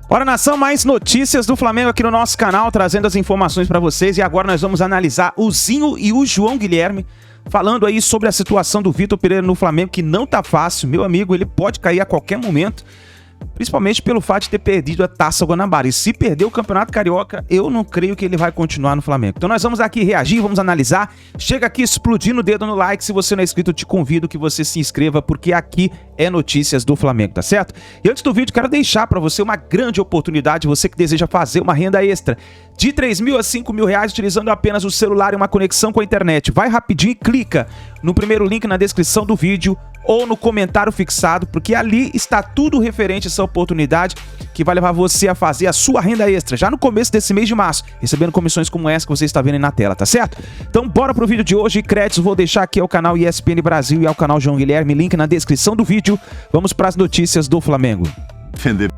Bora, nação, mais notícias do Flamengo aqui no nosso canal, trazendo as informações para vocês. E agora nós vamos analisar o Zinho e o João Guilherme, falando aí sobre a situação do Vitor Pereira no Flamengo, que não tá fácil. Meu amigo, ele pode cair a qualquer momento, principalmente pelo fato de ter perdido a Taça Guanabara. E se perder o Campeonato Carioca, eu não creio que ele vai continuar no Flamengo. Então nós vamos aqui reagir, vamos analisar. Chega aqui explodindo o dedo no like. Se você não é inscrito, eu te convido que você se inscreva, porque aqui é notícias do Flamengo, tá certo? E antes do vídeo, quero deixar para você uma grande oportunidade, você que deseja fazer uma renda extra de 3 mil a 5 mil reais, utilizando apenas o celular e uma conexão com a internet. Vai rapidinho e clica no primeiro link na descrição do vídeo ou no comentário fixado, porque ali está tudo referente a essa oportunidade que vai levar você a fazer a sua renda extra já no começo desse mês de março, recebendo comissões como essa que você está vendo aí na tela, tá certo? Então bora pro vídeo de hoje. Créditos vou deixar aqui ao canal ESPN Brasil e ao canal João Guilherme, link na descrição do vídeo. Vamos para as notícias do Flamengo. Defender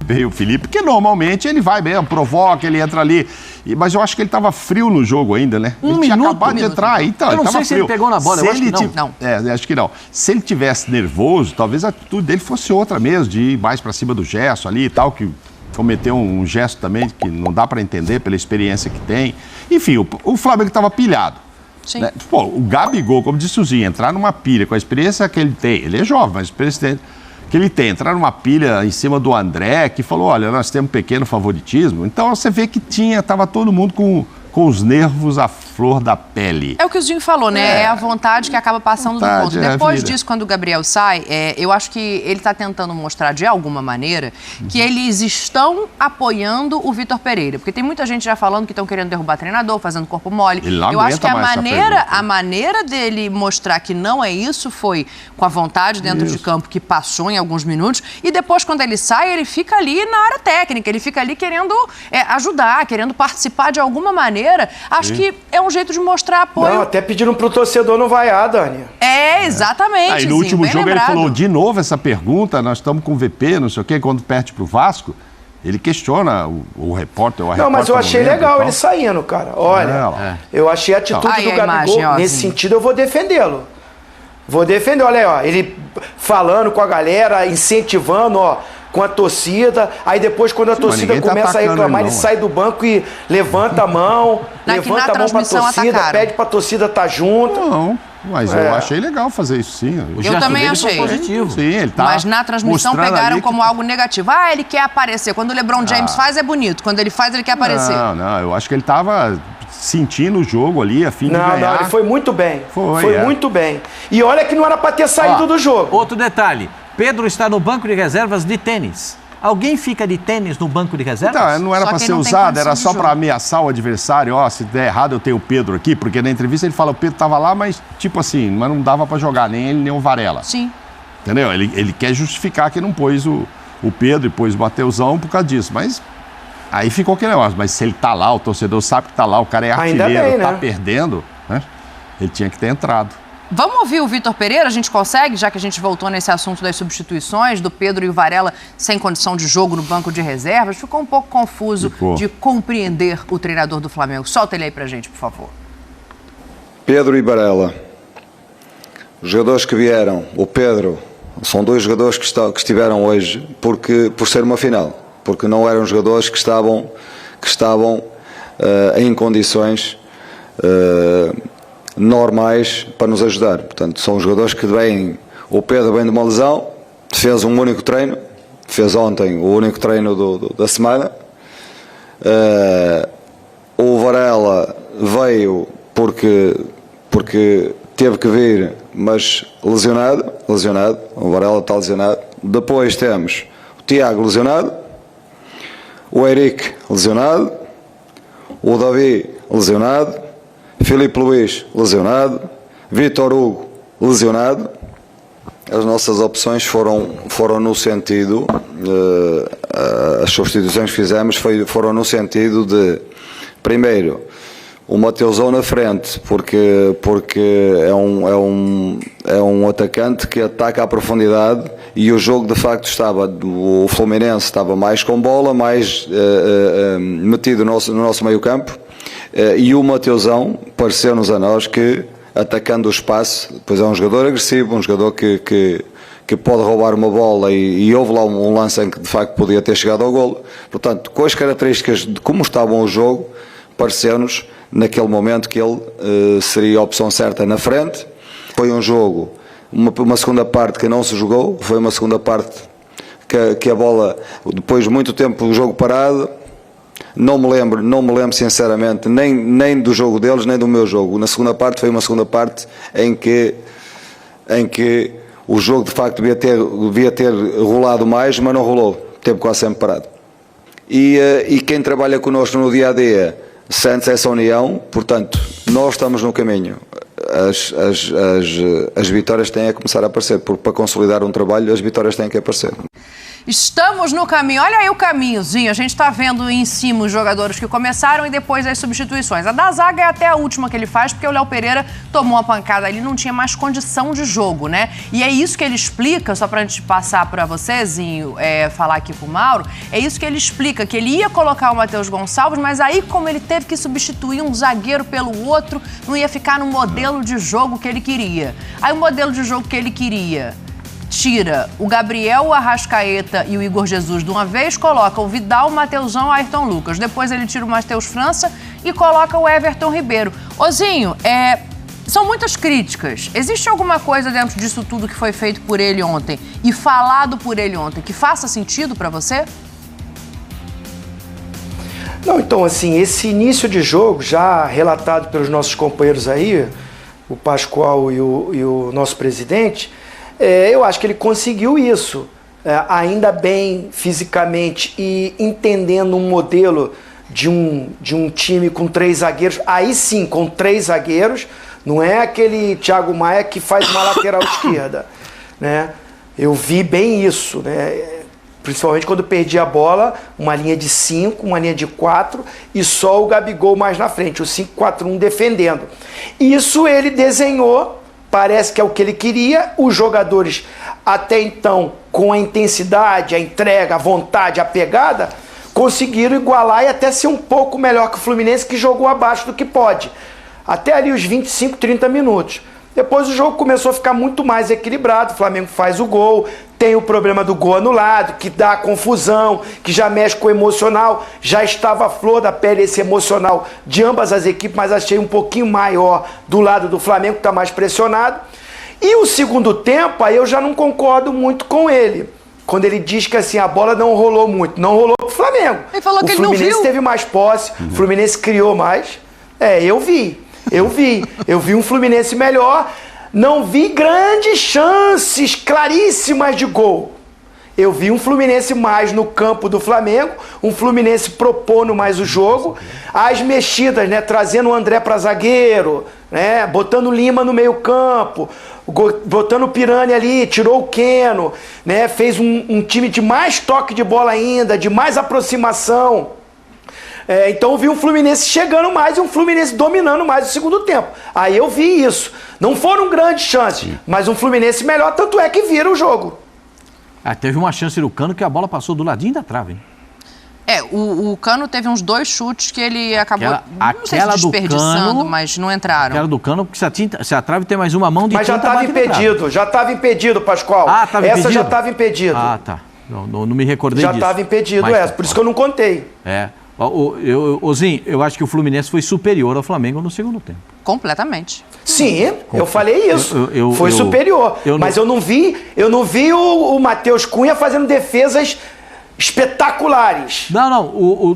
bem o Felipe, porque normalmente ele vai mesmo, provoca, ele entra ali. Mas eu acho que ele estava frio no jogo ainda, né? Ele tinha acabado de entrar, então. Eu não sei se ele pegou na bola, eu acho que não. Acho que não. Se ele tivesse nervoso, talvez a atitude dele fosse outra mesmo, de ir mais para cima do Gerson ali e tal, que cometeu um gesto também que não dá para entender pela experiência que tem. Enfim, o Flamengo estava pilhado. Sim. Né? Pô, o Gabigol, como disse o Zinho, entrar numa pilha com a experiência que ele tem, ele é jovem, mas a experiência que ele tem, entrar numa pilha em cima do André, que falou, olha, nós temos um pequeno favoritismo. Então você vê que estava todo mundo com os nervos à flor da pele. É o que o Zinho falou, né? É a vontade que acaba passando do ponto. Depois disso, quando o Gabriel sai, eu acho que ele está tentando mostrar de alguma maneira que eles estão apoiando o Vitor Pereira. Porque tem muita gente já falando que estão querendo derrubar treinador, fazendo corpo mole. Eu acho que a maneira dele mostrar que não é isso foi com a vontade dentro de campo, que passou em alguns minutos. E depois, quando ele sai, ele fica ali na área técnica. Ele fica ali querendo ajudar, querendo participar de alguma maneira. Acho que é um jeito de mostrar apoio. Não, até pediram pro torcedor não vaiar, Dani. Exatamente. Aí no último jogo ele falou de novo essa pergunta, nós estamos com VP, não sei o quê, quando perde pro Vasco, ele questiona o repórter. Não, mas eu achei legal ele saindo, cara. Olha, eu achei a atitude do Gabigol, nesse sentido eu vou defendê-lo. Vou defender, olha aí, ó, ele falando com a galera, incentivando, ó, com a torcida, aí depois quando a torcida começa a reclamar, ele sai do banco e levanta a mão, levanta a mão pra torcida, pede pra torcida estar junto. Não, mas eu achei legal fazer isso sim. Eu também achei. Positivo. Sim, ele tá mas na transmissão pegaram como algo negativo. Ah, ele quer aparecer. Quando o LeBron James faz, é bonito. Quando ele faz, ele quer aparecer. Não, eu acho que ele tava sentindo o jogo ali, a fim de ganhar. Não, ele foi muito bem. Foi muito bem. E olha que não era pra ter saído do jogo. Outro detalhe. Pedro está no banco de reservas de tênis. Alguém fica de tênis no banco de reservas? Então, não era para ser usado, era só para ameaçar o adversário. Ó, se der errado eu tenho o Pedro aqui, porque na entrevista ele fala o Pedro estava lá, mas tipo assim, mas não dava para jogar, nem ele nem o Varela. Sim. Entendeu? Ele quer justificar que não pôs o Pedro e pôs o Mateusão por causa disso, mas aí ficou aquele negócio. Mas se ele tá lá, o torcedor sabe que tá lá, o cara é artilheiro, tá perdendo, né? Ele tinha que ter entrado. Vamos ouvir o Vitor Pereira? A gente consegue, já que a gente voltou nesse assunto das substituições, do Pedro e o Varela sem condição de jogo no banco de reservas. Ficou um pouco confuso de compreender o treinador do Flamengo. Solta ele aí pra gente, por favor. Pedro e Varela, os jogadores que vieram, o Pedro, são dois jogadores que estiveram hoje por ser uma final, porque não eram jogadores que estavam em condições normais para nos ajudar. Portanto, são jogadores que vêm. O Pedro vem de uma lesão, fez um único treino, fez ontem o único treino da semana. O Varela veio porque teve que vir, mas lesionado. O Varela está lesionado. Depois temos o Tiago lesionado, o Eric lesionado, o Davi lesionado, Filipe Luís lesionado, Vitor Hugo lesionado. As nossas opções foram no sentido, as substituições que fizemos foram no sentido de, primeiro, o Mateusão na frente, porque é um atacante que ataca à profundidade e o jogo de facto o Fluminense estava mais com bola, mais metido no nosso meio campo. E o Mateusão pareceu-nos a nós que, atacando o espaço, pois é um jogador agressivo, um jogador que que pode roubar uma bola e houve lá um lance em que de facto podia ter chegado ao golo. Portanto, com as características de como estava o jogo, pareceu-nos naquele momento que ele seria a opção certa na frente. Foi um jogo, uma segunda parte que não se jogou, foi uma segunda parte que a bola, depois de muito tempo o jogo parado, não me lembro sinceramente nem do jogo deles nem do meu jogo. Na segunda parte foi uma segunda parte em que o jogo de facto devia ter rolado mais, mas não rolou, teve quase sempre parado. E quem trabalha connosco no dia a dia sente essa união, portanto nós estamos no caminho. As vitórias têm a começar a aparecer, porque para consolidar um trabalho as vitórias têm que aparecer. Estamos no caminho. Olha aí o caminhozinho. A gente está vendo em cima os jogadores que começaram e depois as substituições. A da zaga é até a última que ele faz, porque o Léo Pereira tomou uma pancada ali, não tinha mais condição de jogo, né? E é isso que ele explica, só para a gente passar para vocêzinho, falar aqui com o Mauro, é isso que ele explica, que ele ia colocar o Matheus Gonçalves, mas aí como ele teve que substituir um zagueiro pelo outro, não ia ficar no modelo de jogo que ele queria. Aí o modelo de jogo que ele queria tira o Gabriel, o Arrascaeta e o Igor Jesus de uma vez, coloca o Vidal, o Mateusão e o Ayrton Lucas. Depois ele tira o Matheus França e coloca o Everton Ribeiro. Ozinho, são muitas críticas. Existe alguma coisa dentro disso tudo que foi feito por ele ontem e falado por ele ontem que faça sentido para você? Não, então assim, esse início de jogo, já relatado pelos nossos companheiros aí, o Pascoal e o nosso presidente, eu acho que ele conseguiu isso, ainda bem fisicamente e entendendo um modelo de um time com 3 zagueiros, aí sim, com 3 zagueiros, não é aquele Thiago Maia que faz uma lateral esquerda, né? Eu vi bem isso, né? Principalmente quando perdi a bola, uma linha de 5, uma linha de 4 e só o Gabigol mais na frente, o 5-4-1 defendendo. Isso ele desenhou. Parece que é o que ele queria. Os jogadores, até então, com a intensidade, a entrega, a vontade, a pegada, conseguiram igualar e até ser um pouco melhor que o Fluminense, que jogou abaixo do que pode. Até ali os 25, 30 minutos. Depois o jogo começou a ficar muito mais equilibrado. O Flamengo faz o gol, tem o problema do gol anulado, que dá confusão, que já mexe com o emocional. Já estava a flor da pele esse emocional de ambas as equipes, mas achei um pouquinho maior do lado do Flamengo, que está mais pressionado. E o segundo tempo, aí eu já não concordo muito com ele. Quando ele diz que assim, a bola não rolou muito. Não rolou pro Flamengo. Ele falou que ele não viu. O Fluminense teve mais posse, o Fluminense criou mais. Eu vi um Fluminense melhor, não vi grandes chances claríssimas de gol. Eu vi um Fluminense mais no campo do Flamengo, um Fluminense propondo mais o jogo, as mexidas, né, trazendo o André para zagueiro, né, botando o Lima no meio campo, botando o Pirani ali, tirou o Keno, né, fez um time de mais toque de bola ainda, de mais aproximação. Então eu vi um Fluminense chegando mais e um Fluminense dominando mais o segundo tempo. Aí eu vi isso. Não foram grandes chances, mas um Fluminense melhor, tanto é que vira o jogo. Teve uma chance do Cano que a bola passou do ladinho da trave, hein? O Cano teve uns 2 chutes que ele acabou, não sei se desperdiçando, mas não entraram. Aquela do Cano, porque se a trave tem mais uma mão de mas já estava impedido, Pascoal. Estava impedido? Essa já estava impedido. Tá. Não me recordei disso. Já estava impedido essa, por isso que eu não contei. Ozinho, eu acho que o Fluminense foi superior ao Flamengo no segundo tempo. Completamente. Sim, eu falei isso. Foi superior. Mas eu não vi o Matheus Cunha fazendo defesas espetaculares. Não.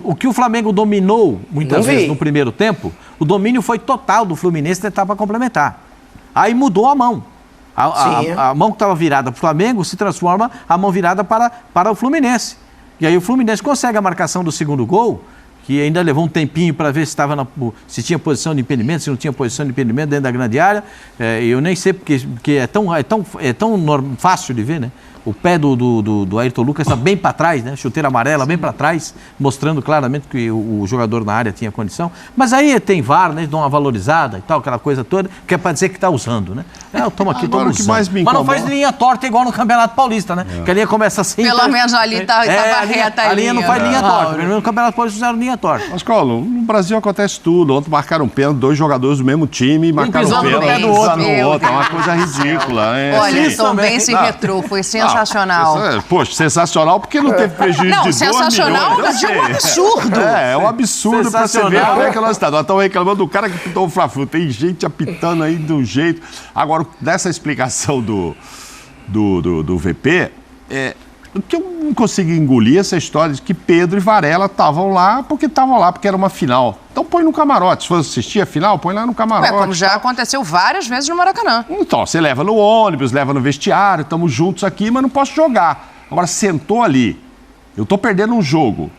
O que o Flamengo dominou muitas vezes no primeiro tempo, o domínio foi total do Fluminense na etapa complementar. Aí mudou a mão. A mão que estava virada para o Flamengo se transforma a mão virada para o Fluminense. E aí o Fluminense consegue a marcação do segundo gol, que ainda levou um tempinho para ver se tinha posição de impedimento, se não tinha posição de impedimento dentro da grande área. Eu nem sei porque é tão fácil de ver, né? O pé do Ayrton Lucas está bem para trás, né? Chuteira amarela, bem para trás, mostrando claramente que o jogador na área tinha condição. Mas aí tem VAR, né? Eles dão uma valorizada e tal, aquela coisa toda, que é para dizer que está usando, né? Estamos aqui, estamos usando. Mas não faz linha torta igual no Campeonato Paulista, né? Que a linha começa assim. Pelo menos ali tá reta a linha não faz linha torta. Pelo menos no Campeonato Paulista fizeram linha torta. Mas, Colo, no Brasil acontece tudo. Ontem marcaram pênalti, 2 jogadores do mesmo time, marcaram pênalti no outro. É uma coisa ridícula. Olha, eles também se retrô, foi sensacional. Poxa, sensacional porque não teve prejuízo de 2 sensacional, milhões. É um absurdo. É um absurdo pra você ver como é que nós estamos. Nós estamos reclamando do cara que pitou o Fla-Flu. Tem gente apitando aí de um jeito. Agora, dessa explicação do VP, o que eu não consigo engolir essa história de que Pedro e Varela estavam lá porque era uma final. Então põe no camarote. Se for assistir a final, põe lá no camarote. Como já aconteceu várias vezes no Maracanã. Então, você leva no ônibus, leva no vestiário, estamos juntos aqui, mas não posso jogar. Agora, sentou ali, eu tô perdendo um jogo.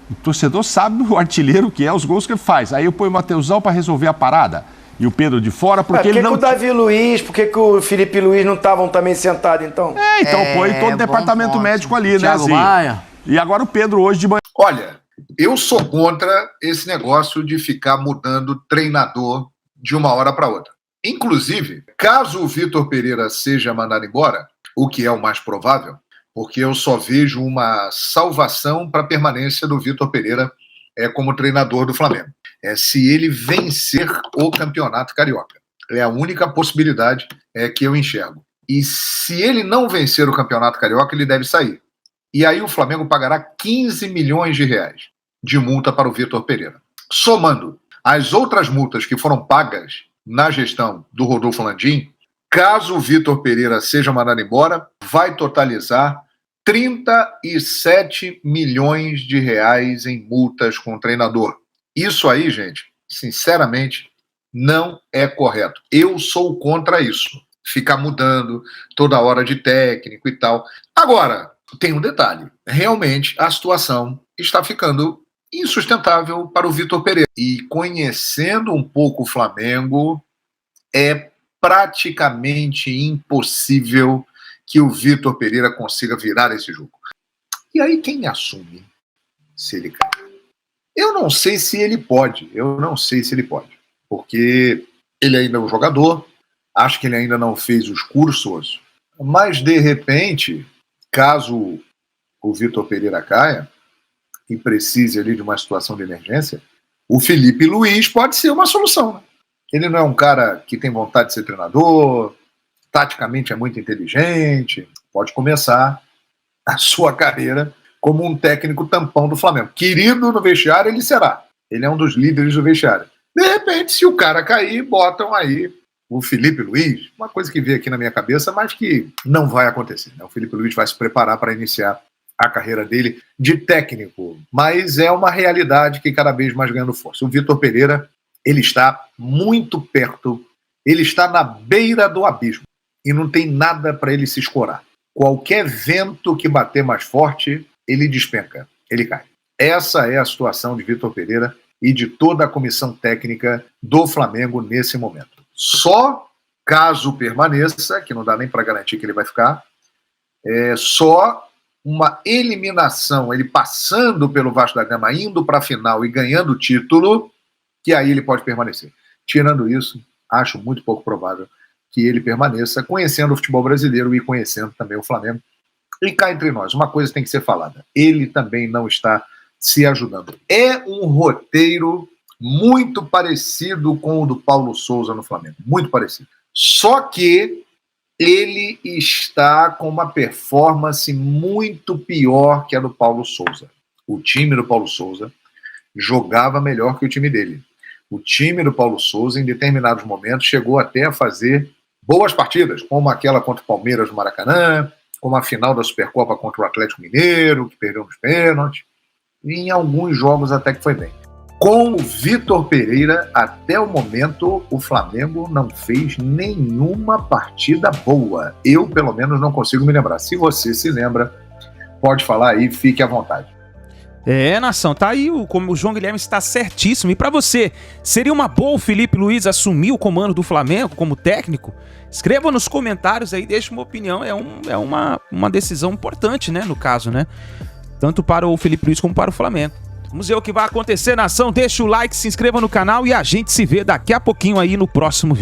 O torcedor sabe o artilheiro que é, os gols que ele faz. Aí eu ponho o Mateusão para resolver a parada. E o Pedro de fora, porque ele não... Por que o Davi Luiz, por que o Felipe Luiz não estavam também sentados, então? Então põe todo o departamento médico ali, né, Zinho? E agora o Pedro hoje de manhã... Olha, eu sou contra esse negócio de ficar mudando treinador de uma hora para outra. Inclusive, caso o Vitor Pereira seja mandado embora, o que é o mais provável, porque eu só vejo uma salvação para a permanência do Vitor Pereira como treinador do Flamengo. Se ele vencer o Campeonato Carioca. É a única possibilidade que eu enxergo. E se ele não vencer o Campeonato Carioca, ele deve sair. E aí o Flamengo pagará 15 milhões de reais de multa para o Vitor Pereira. Somando as outras multas que foram pagas na gestão do Rodolfo Landim, caso o Vitor Pereira seja mandado embora, vai totalizar 37 milhões de reais em multas com o treinador. Isso aí, gente, sinceramente, não é correto. Eu sou contra isso. Ficar mudando toda hora de técnico e tal. Agora, tem um detalhe. Realmente, a situação está ficando insustentável para o Vitor Pereira. E conhecendo um pouco o Flamengo, é praticamente impossível que o Vitor Pereira consiga virar esse jogo. E aí quem assume se ele cai? Eu não sei se ele pode, porque ele ainda é um jogador, acho que ele ainda não fez os cursos, mas de repente, caso o Vitor Pereira caia e precise ali de uma situação de emergência, o Felipe Luiz pode ser uma solução, né? Ele não é um cara que tem vontade de ser treinador, taticamente é muito inteligente, pode começar a sua carreira como um técnico tampão do Flamengo. Querido no vestiário, ele será. Ele é um dos líderes do vestiário. De repente, se o cara cair, botam aí o Felipe Luiz, uma coisa que veio aqui na minha cabeça, mas que não vai acontecer, né? O Felipe Luiz vai se preparar para iniciar a carreira dele de técnico, mas é uma realidade que cada vez mais ganhando força. O Vitor Pereira, ele está muito perto, ele está na beira do abismo e não tem nada para ele se escorar. Qualquer vento que bater mais forte, ele despenca, ele cai. Essa é a situação de Vitor Pereira e de toda a comissão técnica do Flamengo nesse momento. Só caso permaneça, que não dá nem para garantir que ele vai ficar, só uma eliminação, ele passando pelo Vasco da Gama, indo para a final e ganhando o título, que aí ele pode permanecer. Tirando isso, acho muito pouco provável que ele permaneça, conhecendo o futebol brasileiro e conhecendo também o Flamengo. E cá entre nós, uma coisa tem que ser falada. Ele também não está se ajudando. É um roteiro muito parecido com o do Paulo Souza no Flamengo. Muito parecido. Só que ele está com uma performance muito pior que a do Paulo Souza. O time do Paulo Souza jogava melhor que o time dele. O time do Paulo Souza, em determinados momentos, chegou até a fazer boas partidas, como aquela contra o Palmeiras no Maracanã, como a final da Supercopa contra o Atlético Mineiro, que perdeu nos pênaltis, e em alguns jogos até que foi bem. Com o Vitor Pereira, até o momento, o Flamengo não fez nenhuma partida boa. Eu, pelo menos, não consigo me lembrar. Se você se lembra, pode falar aí, fique à vontade. Nação, tá aí, como o João Guilherme está certíssimo. E pra você, seria uma boa o Felipe Luiz assumir o comando do Flamengo como técnico? Escreva nos comentários aí, deixa uma opinião. É uma decisão importante, né, no caso, né? Tanto para o Felipe Luiz como para o Flamengo. Vamos ver o que vai acontecer, nação. Deixa o like, se inscreva no canal e a gente se vê daqui a pouquinho aí no próximo vídeo.